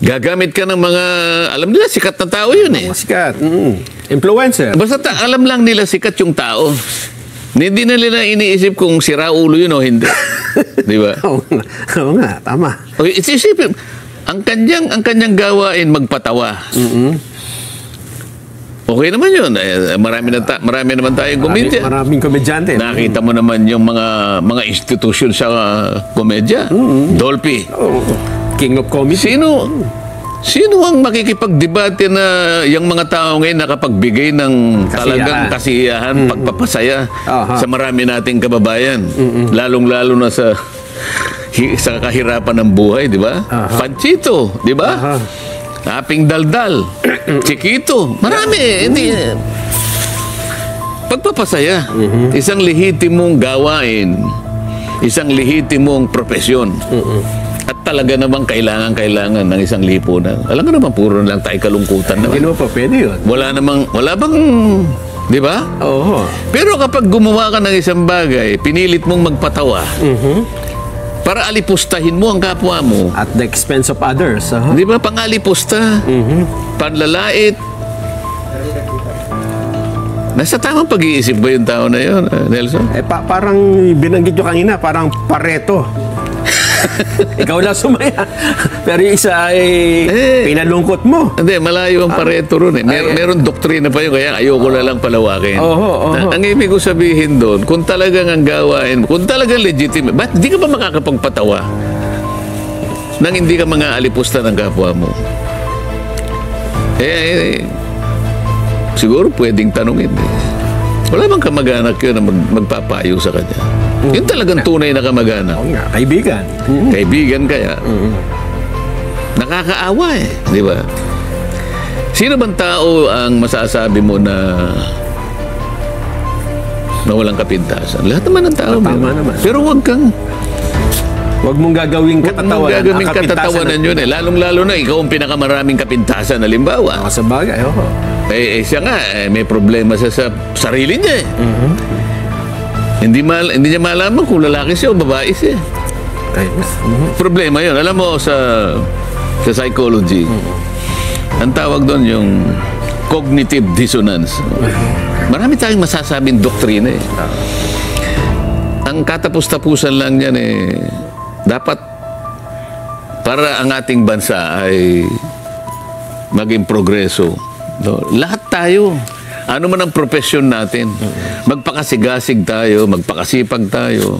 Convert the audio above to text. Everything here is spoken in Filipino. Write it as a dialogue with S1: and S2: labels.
S1: Gagamit ka ng mga, alam nila, sikat na tao yun eh.
S2: Sikat. Influencer.
S1: Basta alam lang nila sikat yung tao. Hindi na nila iniisip kung sira ulo yun o hindi. Di ba?
S2: Oo nga, tama.
S1: Okay, isipin, ang kanyang gawain magpatawa. Okay naman yun. Marami naman tayong komedya.
S2: Maraming komedyante.
S1: Nakita mo naman yung mga institusyon sa komedya. Dolphy.
S2: King of comedy.
S1: Sino ang makikipagdebate na yung mga tao ngayon nakapagbigay ng talagang kasiyahan, pagpapasaya sa marami nating kababayan? Lalong-lalo na sa kahirapan ng buhay, di ba? Panchito, di ba? Aping Daldal, Chiquito, marami. Hindi. Pagpapasaya, isang lehitimong gawain, isang lehitimong profesyon. At talaga namang kailangan ng isang lipunan. Alam nga naman, puro lang tayo kalungkutan naman.
S2: Hindi pa pwede yun.
S1: Wala bang, di ba?
S2: Oo.
S1: Pero kapag gumawa ka ng isang bagay, pinilit mong magpatawa, para alipustahin mo ang kapwa mo.
S2: At the expense of others.
S1: Di ba? Pangalipusta, panlalait. Nasa tamang pag-iisip ba yung tao na yun, Nelson?
S2: Parang binanggit nyo kanina, parang Pareto. Ikaw lang sumaya. Pero yung isa ay pinalungkot mo.
S1: Hindi, malayo ang Pareto ron eh. Meron doktrina pa yun, kaya ayoko na lang palawakin. Ang ibig ko sabihin doon, kung talagang ang gawain, kung talagang legitimate, ba't di ka ba makakapagpatawa nang hindi ka mga alipusta ng kapwa mo? Siguro pwedeng tanungin. Wala bang kamag-anak yun na magpapayo sa kanya? Yun talagang tunay na kamag-anak.
S2: Kaibigan.
S1: Kaibigan kaya. Nakakaawa eh. Di ba? Sino bang tao ang masasabi mo na walang kapintasan? Lahat naman ng tao.
S2: Tama naman.
S1: Pero
S2: Huwag mong gagawing katatawanan.
S1: Huwag mong gagawing katatawanan yun eh. Lalong-lalo na ikaw ang pinakamaraming kapintasan. Halimbawa.
S2: Sa bagay,
S1: siya nga, may problema sa sarili niya eh. Hindi niya malaman kung lalaki siya o babae siya. Problema yun. Alam mo, sa psychology, ang tawag doon yung cognitive dissonance. Marami tayong masasabing doktrina eh. Ang katapus-tapusan lang yan eh, dapat para ang ating bansa ay maging progreso. Lahat tayo. Ano man ang profesyon natin, magpakasigasig tayo, magpakasipag tayo.